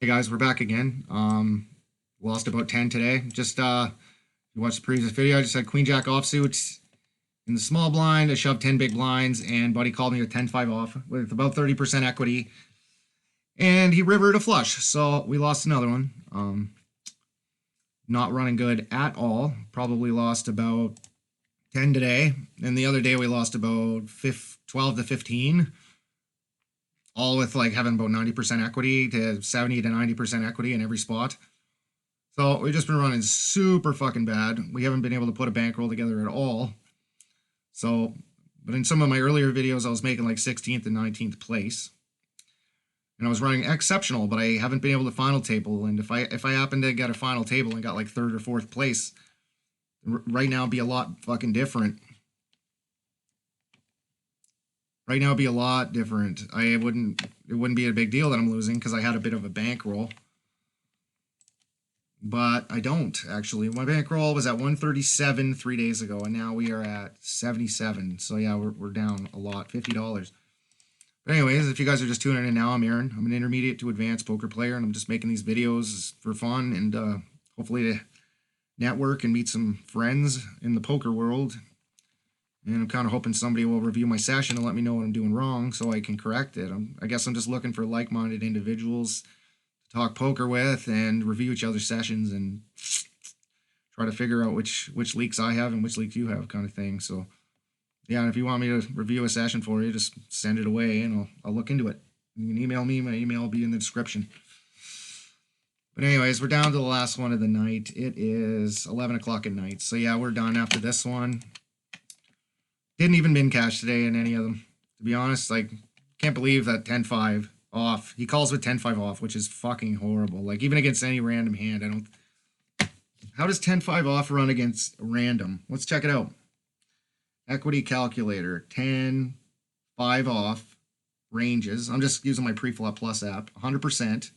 Hey guys, we're back again. Lost about 10 today. Just you watched the previous video, I just had Queen Jack offsuit in the small blind. I shoved 10 big blinds, and buddy called me with 10-5 off with about 30% equity, and he rivered a flush. So we lost another one. Not running good at all. Probably lost about 10 today, and the other day we lost about 12 to 15. All with like having about 90% equity to 70 to 90% equity in every spot. So we've just been running super fucking bad. We haven't been able to put a bankroll together at all. So, but in some of my earlier videos, I was making like 16th and 19th place. And I was running exceptional, but I haven't been able to final table. And if I happen to get a final table and got like 3rd or 4th place, right now it'd be a lot fucking different. Right now it'd be a lot different. It wouldn't be a big deal that I'm losing because I had a bit of a bankroll. But I don't, actually. My bankroll was at 137 3 days ago, and now we are at 77. So yeah, we're down a lot, $50. But anyways, if you guys are just tuning in now, I'm Aaron. I'm an intermediate to advanced poker player, and I'm just making these videos for fun and hopefully to network and meet some friends in the poker world. And I'm kind of hoping somebody will review my session and let me know what I'm doing wrong so I can correct it. I guess I'm just looking for like-minded individuals to talk poker with and review each other's sessions and try to figure out which leaks I have and which leaks you have, kind of thing. So, yeah, and if you want me to review a session for you, just send it away and I'll look into it. You can email me. My email will be in the description. But anyways, we're down to the last one of the night. It is 11 o'clock at night. So, yeah, we're done after this one. Didn't even min cash today in any of them. To be honest, like, can't believe that 10-5 off. He calls with 10-5 off, which is fucking horrible. Like, even against any random hand, I don't... How does 10-5 off run against random? Let's check it out. Equity calculator. 10-5 off. Ranges. I'm just using my Preflop Plus app. 100%.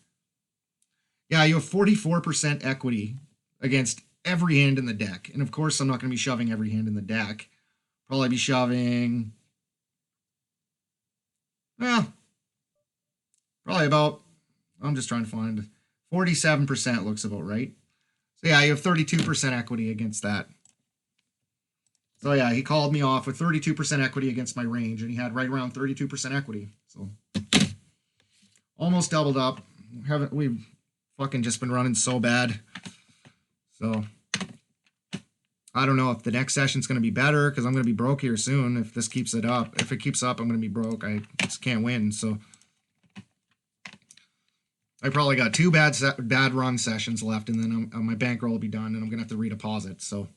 Yeah, you have 44% equity against every hand in the deck. And, of course, I'm not going to be shoving every hand in the deck. Probably be shoving, well, probably about, I'm just trying to find, 47% looks about right. So yeah, you have 32% equity against that. So yeah, he called me off with 32% equity against my range, and he had right around 32% equity. So almost doubled up. We've fucking just been running so bad. So I don't know if the next session's going to be better because I'm going to be broke here soon if this keeps it up. If it keeps up, I'm going to be broke. I just can't win. So I probably got 2 bad run sessions left, and then my bankroll will be done, and I'm going to have to redeposit. So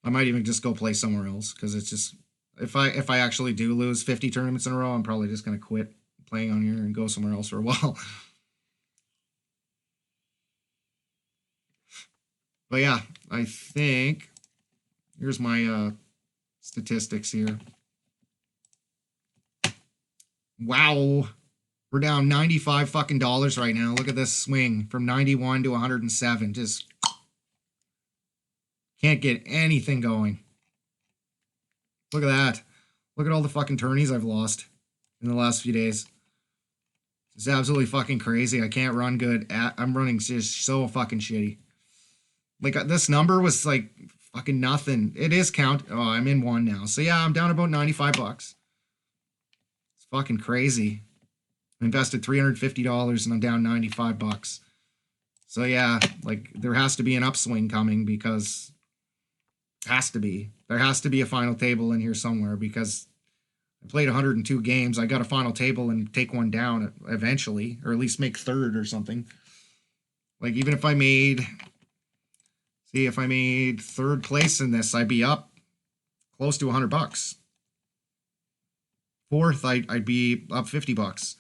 I might even just go play somewhere else because it's just if I actually do lose 50 tournaments in a row, I'm probably just going to quit playing on here and go somewhere else for a while. But yeah, I think... Here's my statistics here. Wow. We're down 95 fucking dollars right now. Look at this swing from 91 to 107. Just can't get anything going. Look at that. Look at all the fucking tourneys I've lost in the last few days. It's absolutely fucking crazy. I can't run good. I'm running just so fucking shitty. Like, this number was like... fucking nothing. It is count. Oh, I'm in 1 now. So yeah, I'm down about 95 bucks. It's fucking crazy. I invested $350 and I'm down 95 bucks. So yeah, like there has to be an upswing coming because there has to be a final table in here somewhere because I played 102 games. I got a final table and take one down eventually, or at least make 3rd or something. Like even if I made... See, if I made 3rd place in this, I'd be up close to 100 bucks. 4th, I'd be up 50 bucks.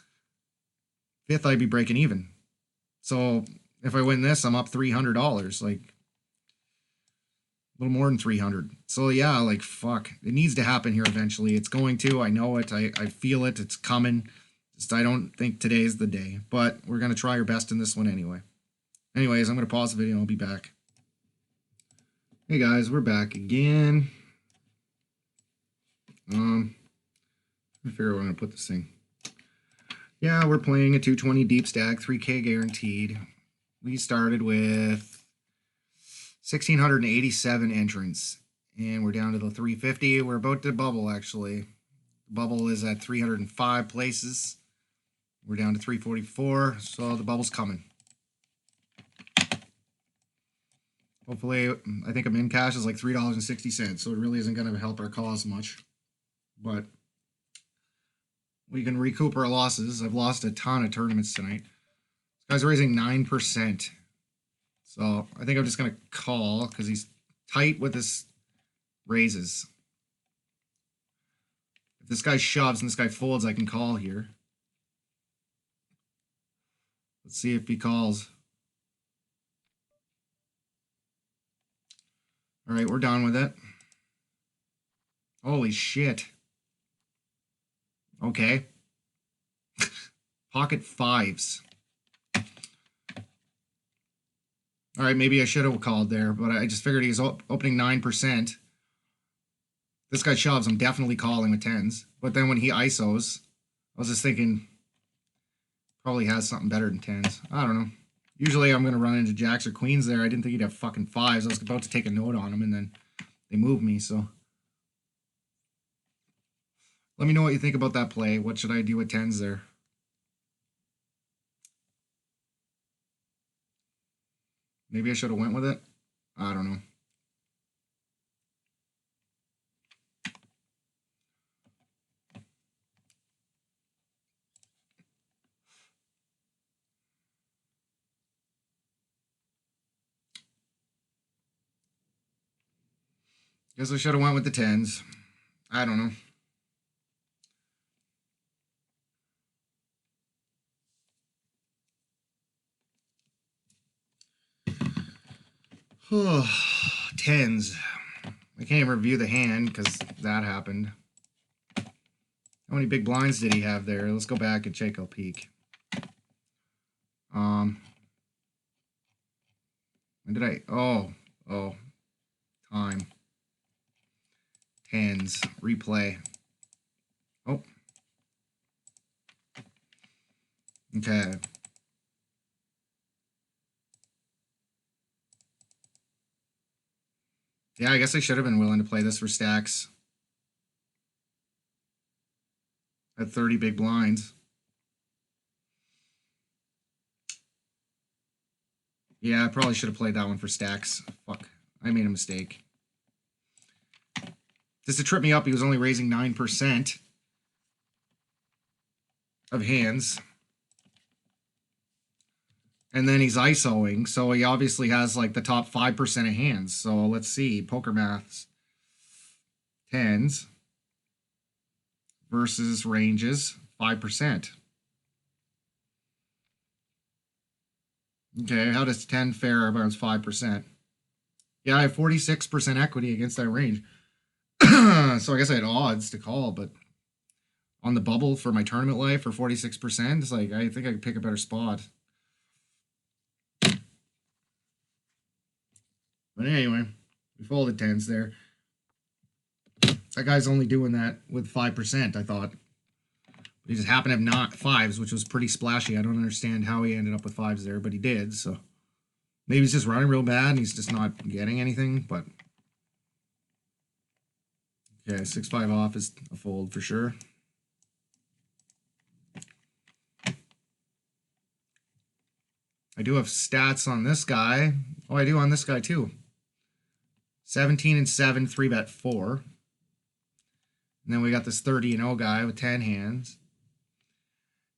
5th, I'd be breaking even. So if I win this, I'm up $300, like a little more than 300. So yeah, like fuck, it needs to happen here eventually. It's going to. I know it. I feel it. It's coming. Just I don't think today's the day, but we're gonna try our best in this one anyway. Anyways, I'm gonna pause the video and I'll be back. Hey guys, we're back again. Let me figure out where I'm gonna put this thing. Yeah, we're playing a 220 deep stack, 3K guaranteed. We started with 1,687 entrants, and we're down to the 350. We're about to bubble, actually. The bubble is at 305 places. We're down to 344, so the bubble's coming. Hopefully, I think a min cash is like $3.60, so it really isn't going to help our cause much. But we can recoup our losses. I've lost a ton of tournaments tonight. This guy's raising 9%. So I think I'm just going to call because he's tight with his raises. If this guy shoves and this guy folds, I can call here. Let's see if he calls. All right, we're done with it. Holy shit. Okay. Pocket fives. All right, maybe I should have called there, but I just figured he's opening 9%. This guy shoves, I'm definitely calling with tens. But then when he ISOs, I was just thinking, probably has something better than tens. I don't know. Usually I'm going to run into jacks or queens there. I didn't think he'd have fucking fives. I was about to take a note on him, and then they moved me, so. Let me know what you think about that play. What should I do with tens there? Maybe I should have went with it. I don't know. Guess I should have went with the tens. I don't know. Tens. I can't even review the hand because that happened. How many big blinds did he have there? Let's go back and take a peek. When did I? Oh, time. Tens. Replay. Oh. Okay. Yeah, I guess I should have been willing to play this for stacks. At 30 big blinds. Yeah, I probably should have played that one for stacks. Fuck. I made a mistake. Just to trip me up, he was only raising 9% of hands. And then he's ISOing, so he obviously has like the top 5% of hands. So let's see, poker maths. Tens versus ranges, 5%. Okay, how does 10 fare about 5%? Yeah, I have 46% equity against that range. So I guess I had odds to call, but on the bubble for my tournament life for 46%, it's like I think I could pick a better spot. But anyway, we folded tens there. That guy's only doing that with 5%, I thought. He just happened to have not fives, which was pretty splashy. I don't understand how he ended up with fives there, but he did. So maybe he's just running real bad and he's just not getting anything. But okay, 6-5 off is a fold for sure. I do have stats on this guy. Oh, I do on this guy too. 17 and 7, 3-bet 4. And then we got this 30-0 guy with 10 hands.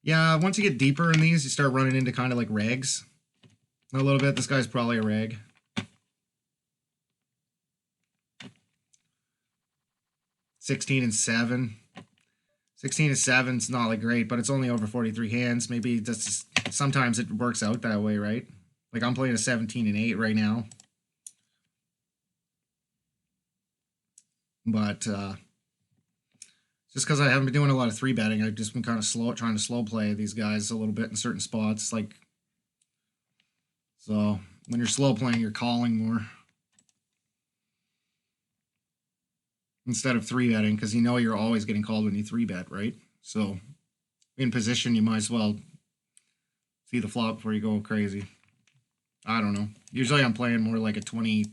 Yeah, once you get deeper in these, you start running into kind of like regs. A little bit. This guy's probably a reg. $16 and 7. 16 and 7 is not like great, but it's only over 43 hands. Maybe that's just, sometimes it works out that way, right? Like I'm playing a 17 and 8 right now. But just because I haven't been doing a lot of 3-betting, I've just been kind of trying to slow play these guys a little bit in certain spots. Like, so when you're slow playing, you're calling more instead of 3-betting because you know you're always getting called when you 3-bet, right? So in position, you might as well see the flop before you go crazy. I don't know. Usually I'm playing more like a 20,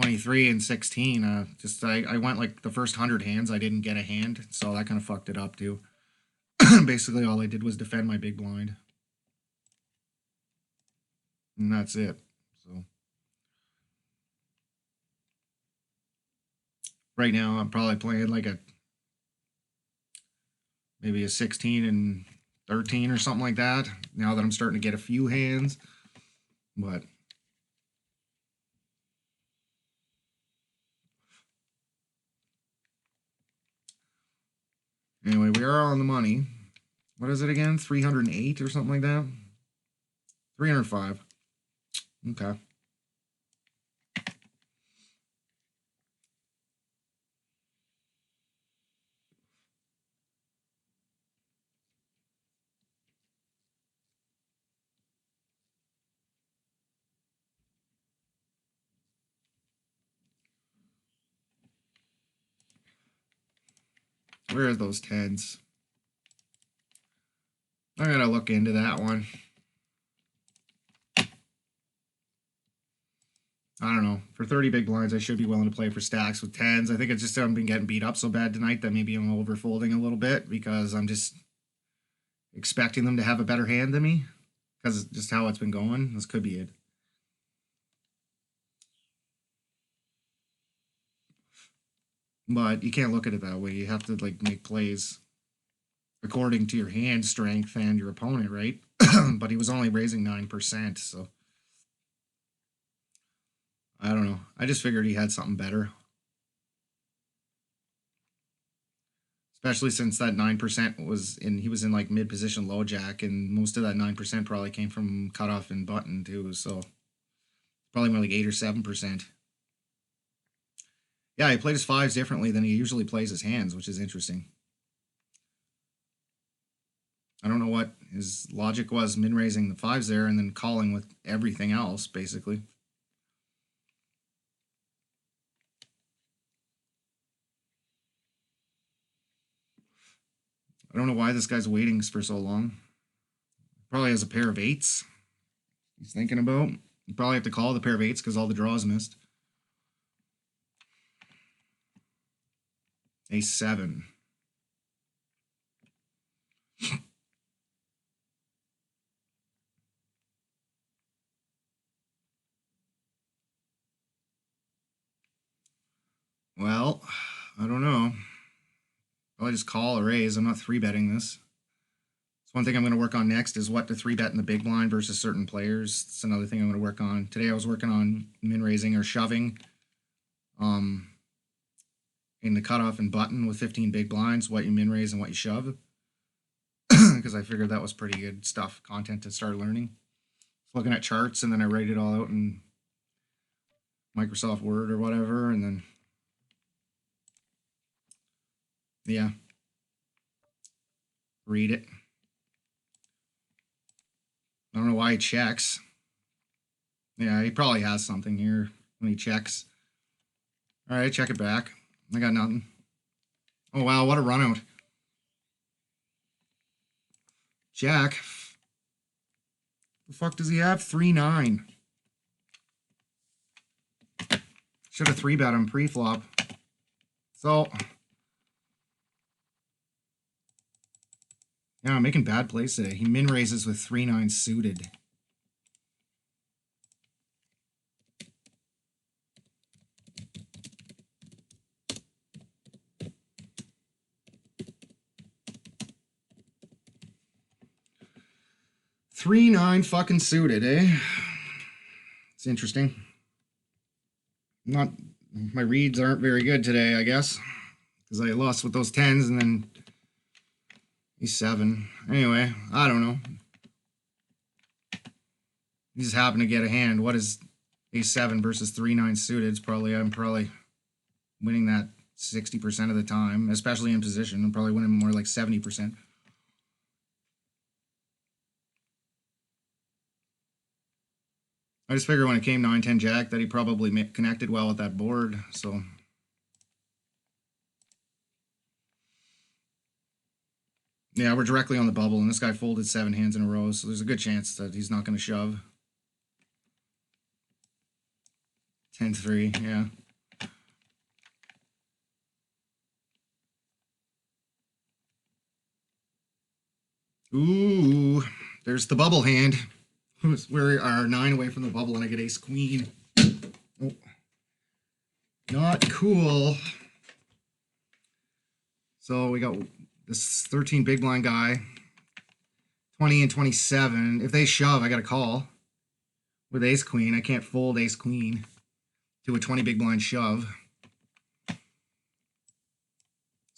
23 and 16. I went like the first 100 hands, I didn't get a hand, so that kind of fucked it up too. Basically all I did was defend my big blind. And that's it. So right now I'm probably playing like maybe a 16 and 13 or something like that. Now that I'm starting to get a few hands. But anyway, we are on the money. What is it again? 308 or something like that? 305. Okay. Where are those tens? I gotta look into that one. I don't know. For 30 big blinds, I should be willing to play for stacks with tens. I think it's just I've been getting beat up so bad tonight that maybe I'm overfolding a little bit because I'm just expecting them to have a better hand than me because just how it's been going. This could be it. But you can't look at it that way. You have to like make plays according to your hand strength and your opponent, right? But he was only raising 9%, so I don't know. I just figured he had something better. Especially since that 9% was he was in like mid position low jack, and most of that 9% probably came from cutoff and button too, so probably more like 8 or 7%. Yeah, he played his fives differently than he usually plays his hands, which is interesting. I don't know what his logic was, min-raising the fives there and then calling with everything else, basically. I don't know why this guy's waiting for so long. Probably has a pair of eights he's thinking about. You probably have to call the pair of eights because all the draws missed. Ace 7. Well, I don't know. Probably just call or raise. I'm not 3-betting this. It's one thing I'm going to work on next is what to 3-bet in the big blind versus certain players. It's another thing I'm going to work on. Today I was working on min-raising or shoving in the cutoff and button with 15 big blinds, what you min-raise and what you shove. Because I figured that was pretty good stuff, content to start learning. Looking at charts, and then I write it all out in Microsoft Word or whatever, and then yeah, read it. I don't know why he checks. Yeah, he probably has something here when he checks. All right, check it back. I got nothing. Oh, wow, what a run out. Jack. The fuck does he have? 3-9. Should have 3-bet him pre-flop. So, yeah, I'm making bad plays today. He min-raises with 3-9 suited. Three nine fucking suited, eh? It's interesting. Not my reads aren't very good today, I guess, because I lost with those tens and then he's 7. Anyway, I don't know. He just happened to get a hand. What is ace 7 versus 3-9 suited? I'm probably winning that 60% of the time, especially in position. I'm probably winning more like 70%. I just figured when it came 9-10 jack that he probably connected well with that board, so. Yeah, we're directly on the bubble, and this guy folded 7 hands in a row, so there's a good chance that he's not going to shove. 10-3, yeah. Ooh, there's the bubble hand. We are 9 away from the bubble, and I get ace queen. Oh, not cool. So we got this 13 big blind guy, 20 and 27. If they shove, I got to call. With ace queen, I can't fold ace queen to a 20 big blind shove. This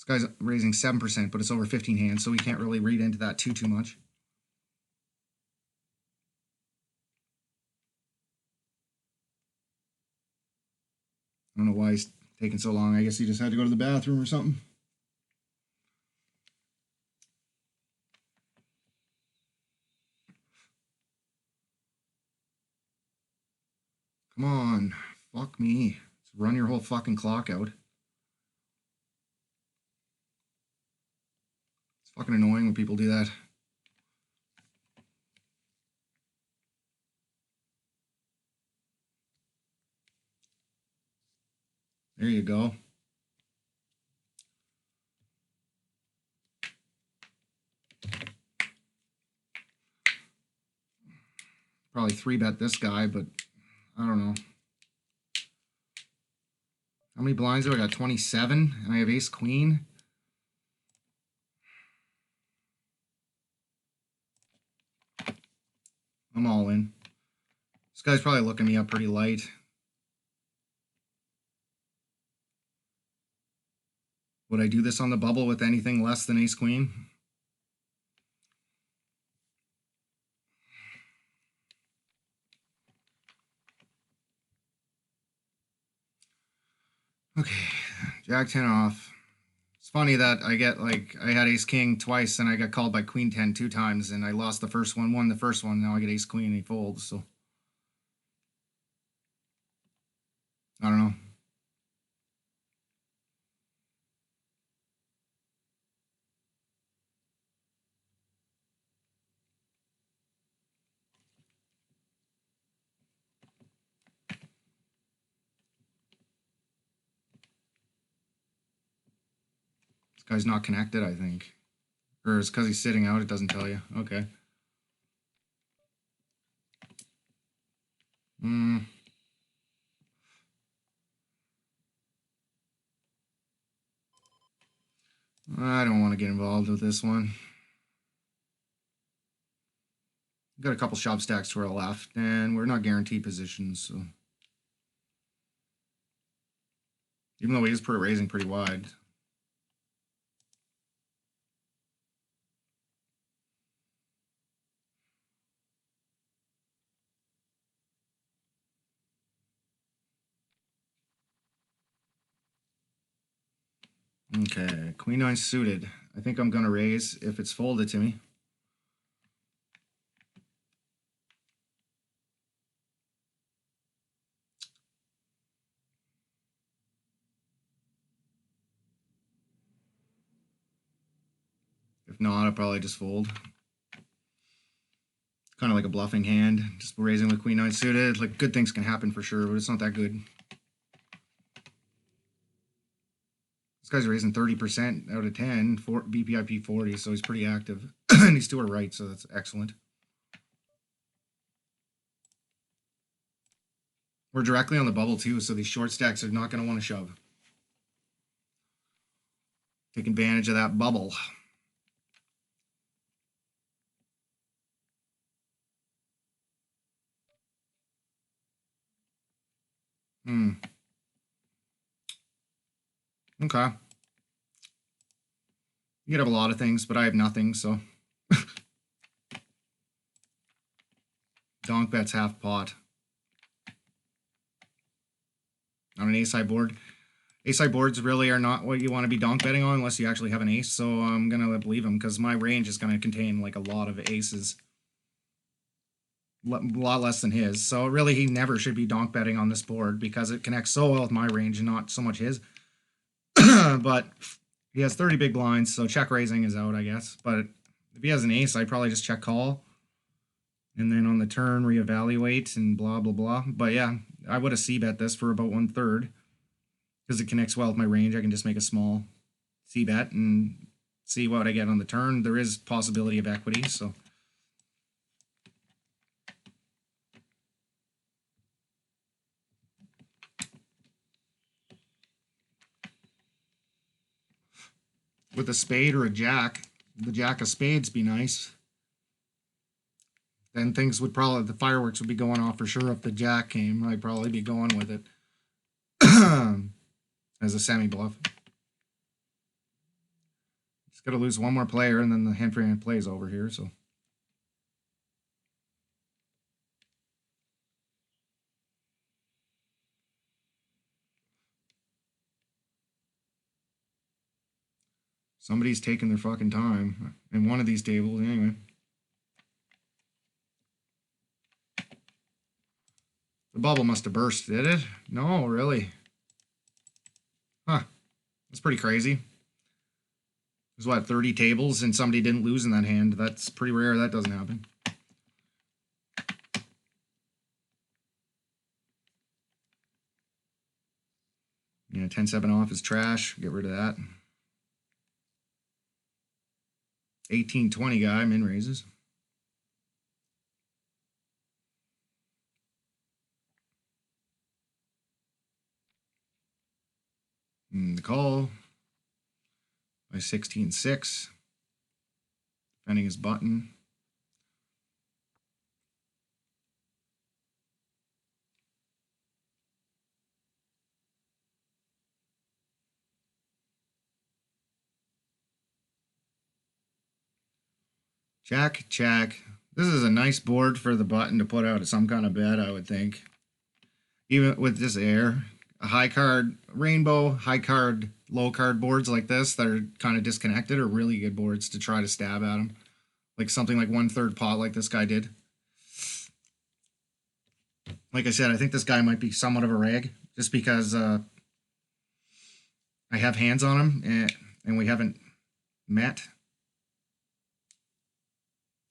guy's raising 7%, but it's over 15 hands, so we can't really read into that too much. I don't know why he's taking so long. I guess he just had to go to the bathroom or something. Come on. Fuck me. Let's run your whole fucking clock out. It's fucking annoying when people do that. There you go. Probably 3-bet this guy, but I don't know. How many blinds do I got? 27, and I have ace queen. I'm all in. This guy's probably looking me up pretty light. Would I do this on the bubble with anything less than ace queen? Okay, jack 10 off. It's funny that I get, like, I had ace king twice and I got called by queen 10 2 times, and I lost the first one, won the first one. Now I get ace queen and he folds, so I don't know. This guy's not connected, I think. Or it's because he's sitting out, it doesn't tell you. Okay. I don't want to get involved with this one. Got a couple shove stacks to our left, and we're not guaranteed positions, so. Even though he is raising pretty wide. Okay, queen 9 suited. I think I'm going to raise if it's folded to me. If not, I'll probably just fold. Kind of like a bluffing hand, just raising with queen 9 suited. Like, good things can happen for sure, but it's not that good. This guy's raising 30% out of 10, BPIP 40, so he's pretty active. And he's to our right, so that's excellent. We're directly on the bubble too, so these short stacks are not going to want to shove. Take advantage of that bubble. Okay. You could have a lot of things, but I have nothing, so. Donk bets half pot. On an ace-high board. Ace-high boards really are not what you want to be donk betting on unless you actually have an ace, so I'm going to believe him because my range is going to contain like a lot of aces. A lot less than his. So really he never should be donk betting on this board because it connects so well with my range and not so much his. But He has 30 big blinds, so check raising is out, I guess. But if he has an ace, I'd probably just check call. And then on the turn, reevaluate and blah, blah, blah. But yeah, I would have c-bet this for about 1/3. Because it connects well with my range, I can just make a small c-bet and see what I get on the turn. There is possibility of equity, so... with a spade or a jack, the jack of spades be nice. Then things would probably, the fireworks would be going off for sure if the jack came. I'd probably be going with it as a semi-bluff. Just got to lose one more player and then the hand for hand play is over here, so. Somebody's taking their fucking time in one of these tables, anyway. The bubble must have burst, did it? No, really. Huh. That's pretty crazy. There's what, 30 tables and somebody didn't lose in that hand. That's pretty rare. That doesn't happen. Yeah, 10-7 off is trash. Get rid of that. 18-20 guy, min raises. And the call by 16-6. Defending his button. Jack, check. This is a nice board for the button to put out some kind of bet, I would think. Even with this air. A high card rainbow, high card, low card boards like this that are kind of disconnected are really good boards to try to stab at them. Like something like 1/3 pot like this guy did. Like I said, I think this guy might be somewhat of a rag just because I have hands on him and we haven't met.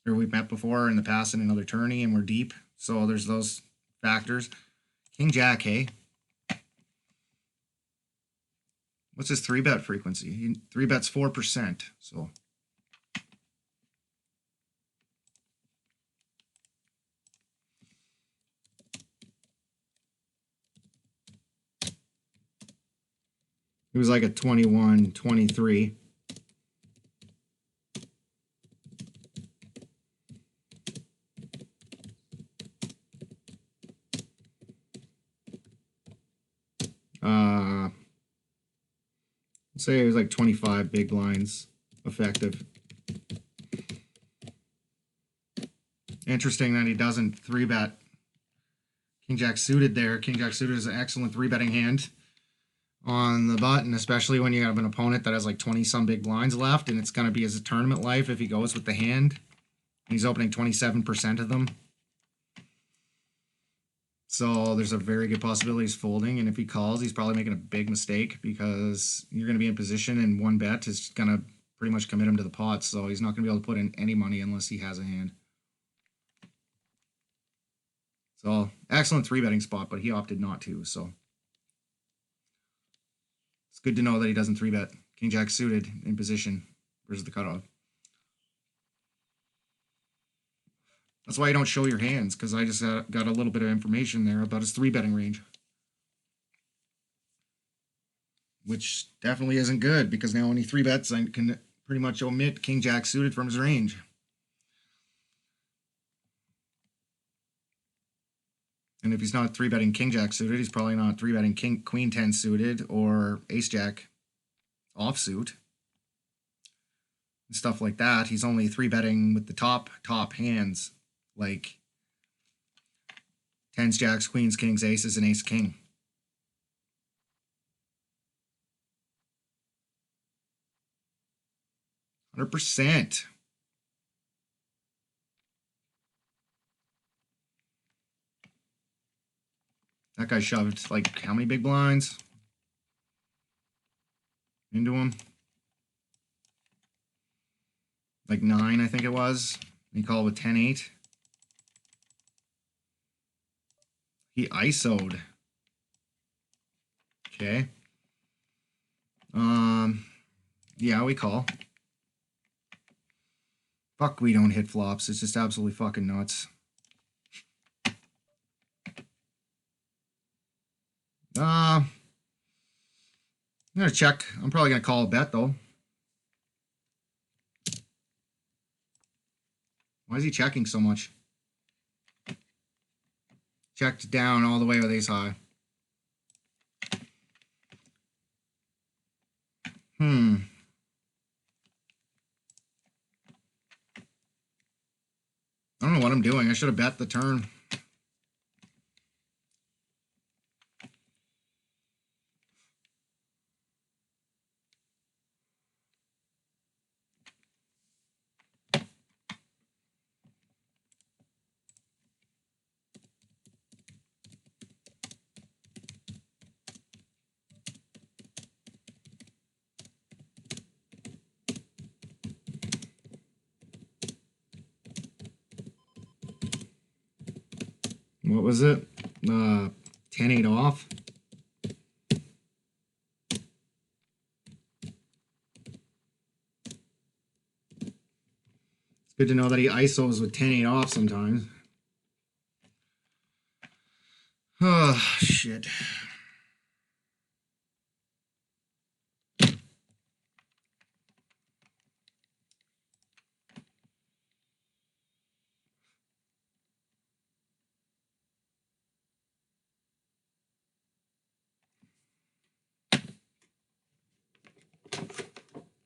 Or we've met before in the past in another tourney and we're deep. So there's those factors. King Jack, hey? What's his 3-bet frequency? He 3-bets 4%. So it was like a 21, 23. Say it was like 25 big blinds effective. Interesting that he doesn't 3-bet. King Jack suited there. King Jack suited is an excellent 3-betting hand on the button, especially when you have an opponent that has like 20-some big blinds left, and it's going to be his tournament life if he goes with the hand. And he's opening 27% of them. So there's a very good possibility he's folding, and if he calls, he's probably making a big mistake because you're going to be in position, and one bet is going to pretty much commit him to the pot, so he's not going to be able to put in any money unless he has a hand. So excellent 3-betting spot, but he opted not to, so it's good to know that he doesn't 3-bet. King Jack suited in position versus the cutoff. That's why you don't show your hands, because I just got a little bit of information there about his 3-betting range. Which definitely isn't good, because now when he 3-bets, I can pretty much omit King Jack suited from his range. And if he's not 3-betting King Jack suited, he's probably not 3-betting Queen 10 suited or Ace Jack offsuit. And stuff like that. He's only 3-betting with the top hands, like 10s, Jacks, Queens, Kings, Aces, and Ace King. %. That guy shoved like how many big blinds into him? like 9, I think it was. He called with 10-8. He ISO'd. Okay. Yeah, we call. Fuck, we don't hit flops. It's just absolutely fucking nuts. I'm gonna check. I'm probably gonna call a bet though. Why is he checking so much? Checked down all the way with ace high. I don't know what I'm doing. I should have bet the turn. What was it? 10-8 off. It's good to know that he ISOs with 10-8 off sometimes. Oh, shit.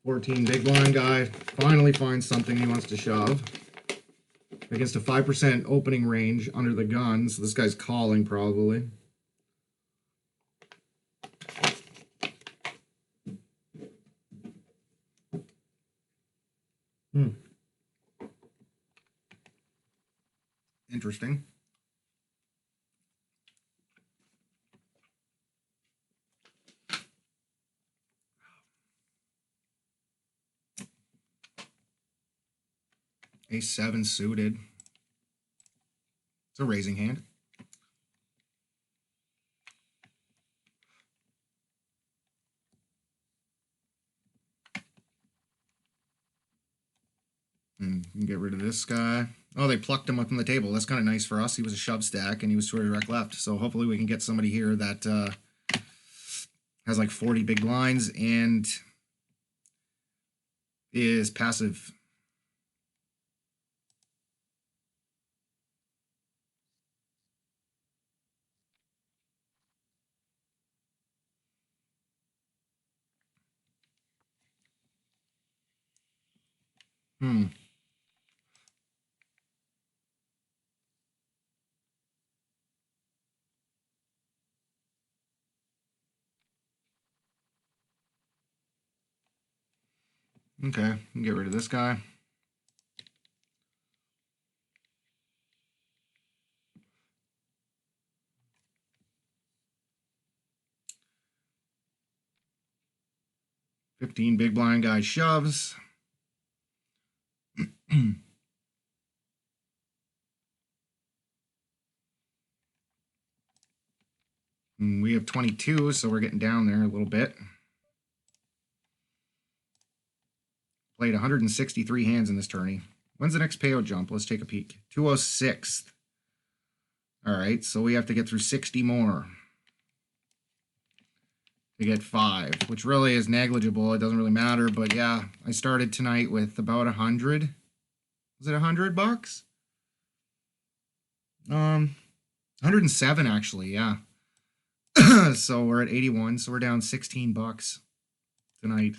$14 big blind guy finally finds something he wants to shove. Against a 5% opening range under the gun, so this guy's calling probably. Interesting. A7 suited. It's a raising hand. And you can get rid of this guy. Oh, they plucked him up from the table. That's kind of nice for us. He was a shove stack, and he was to a direct left. So hopefully we can get somebody here that has like 40 big blinds and is passive. Okay, get rid of this guy. $15 big blind guy shoves. And we have 22, so we're getting down there a little bit. Played 163 hands in this tourney. When's the next payout jump? Let's take a peek. 206th. All right, so we have to get through 60 more to get 5, which really is negligible. It doesn't really matter, but yeah, I started tonight with about 100. Was it $100? 107 actually, yeah. So we're at 81, so we're down $16 tonight.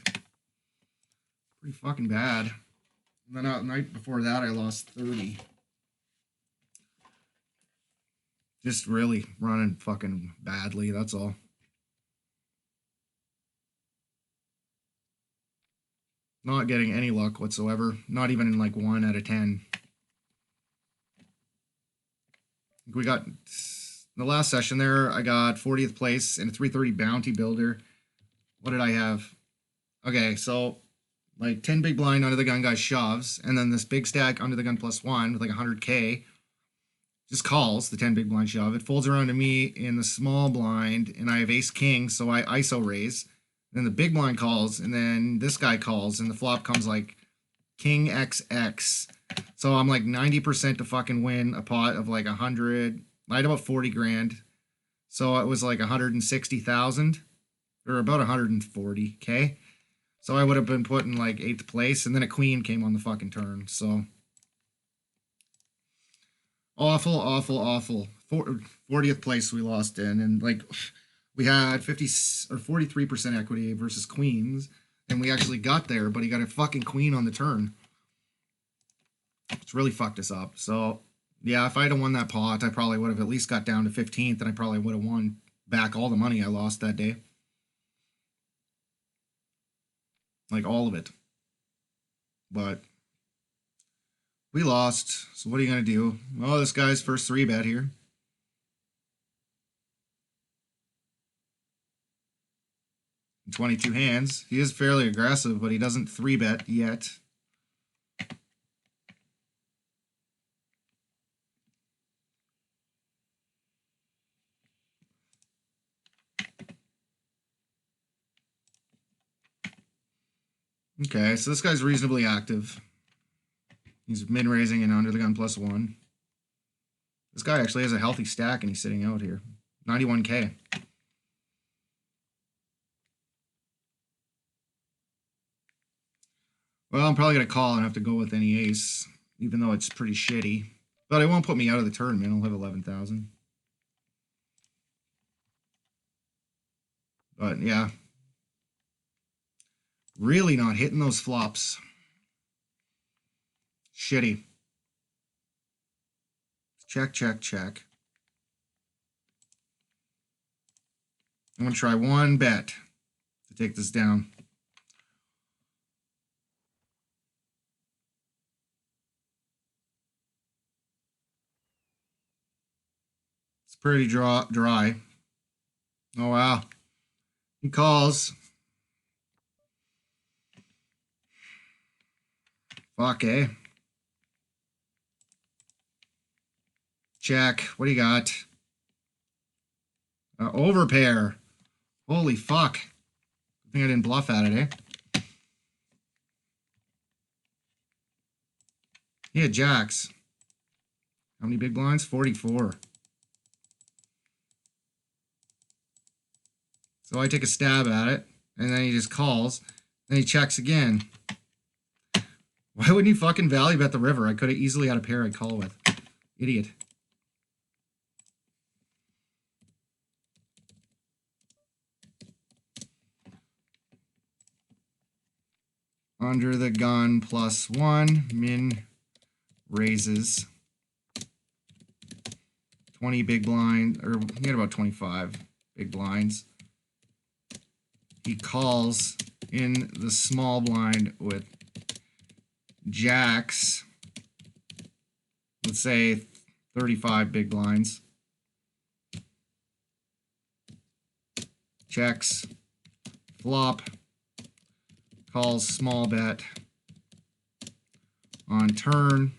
Pretty fucking bad. And then the night before that, I lost 30. Just really running fucking badly, that's all. Not getting any luck whatsoever. Not even in like 1 out of 10. We got the last session there, I got 40th place in a 330 bounty builder. What did I have? Okay, so like 10 big blind under the gun guy shoves, and then this big stack under the gun +1 with like 100K just calls the 10 big blind shove. It folds around to me in the small blind, and I have ace king, so I ISO raise. Then the big blind calls, and then this guy calls, and the flop comes like king XX. So I'm like 90% to fucking win a pot of like 100. I had about 40 grand. So it was like 160,000 or about 140K. So I would have been put in like 8th place, and then a queen came on the fucking turn. So awful, awful, awful. 40th place we lost in, and like we had 50 or 43% equity versus queens, and we actually got there, but he got a fucking queen on the turn. It's really fucked us up. So yeah, if I'd have won that pot, I probably would have at least got down to 15th, and I probably would have won back all the money I lost that day. Like all of it. But we lost. So what are you going to do? Oh, this guy's first 3-bet here. In 22 hands. He is fairly aggressive, but he doesn't 3-bet yet. Okay, so this guy's reasonably active. He's min-raising and under the gun +1. This guy actually has a healthy stack, and he's sitting out here. 91K. Well, I'm probably going to call and have to go with any ace, even though it's pretty shitty. But it won't put me out of the tournament. I'll have 11,000. But, yeah. Really not hitting those flops. Shitty. Check, check, check. I'm going to try one bet to take this down. It's pretty dry. Oh, wow. He calls. Fuck, eh? Check. What do you got? Overpair. Holy fuck. I think I didn't bluff at it, eh? He had jacks. How many big blinds? 44. So I take a stab at it, and then he just calls. Then he checks again. Why wouldn't you fucking value bet the river? I could have easily had a pair I'd call with. Idiot. Under the gun +1. Min raises. 20 big blind, or he had about 25 big blinds. He calls in the small blind with jacks, let's say 35 big blinds. Checks, flop, calls small bet. On turn,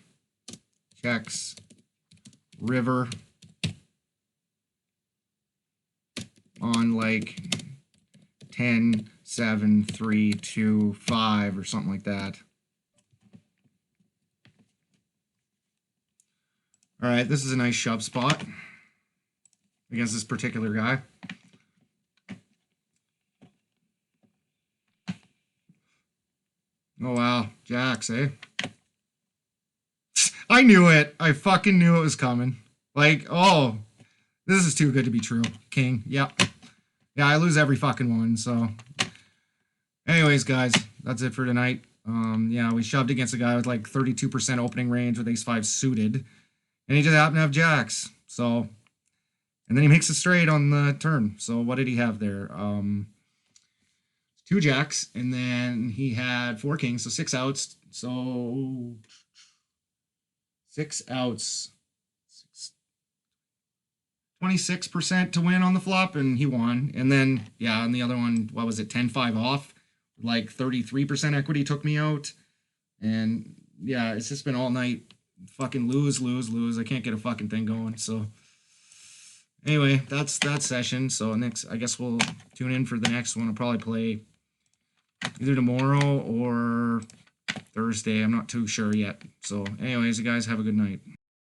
checks, river. On like 10, 7, 3, 2, 5 or something like that. All right, this is a nice shove spot against this particular guy. Oh, wow. Jacks, eh? I knew it. I fucking knew it was coming. Like, oh, this is too good to be true. King. Yep. Yeah, I lose every fucking one, so. Anyways, guys, that's it for tonight. Yeah, we shoved against a guy with like 32% opening range with ace-5 suited. And he just happened to have jacks. So, and then he makes a straight on the turn. So what did he have there? 2 jacks, and then he had 4 kings, so 6 outs. So 6 outs. 26% to win on the flop, and he won. And then, yeah, on the other one, what was it, 10-5 off like 33% equity took me out. And yeah, it's just been all night. Fucking lose. I can't get a fucking thing going. So anyway, that's that session. So next, I guess we'll tune in for the next one. I'll probably play either tomorrow or Thursday. I'm not too sure yet. So anyways, you guys have a good night.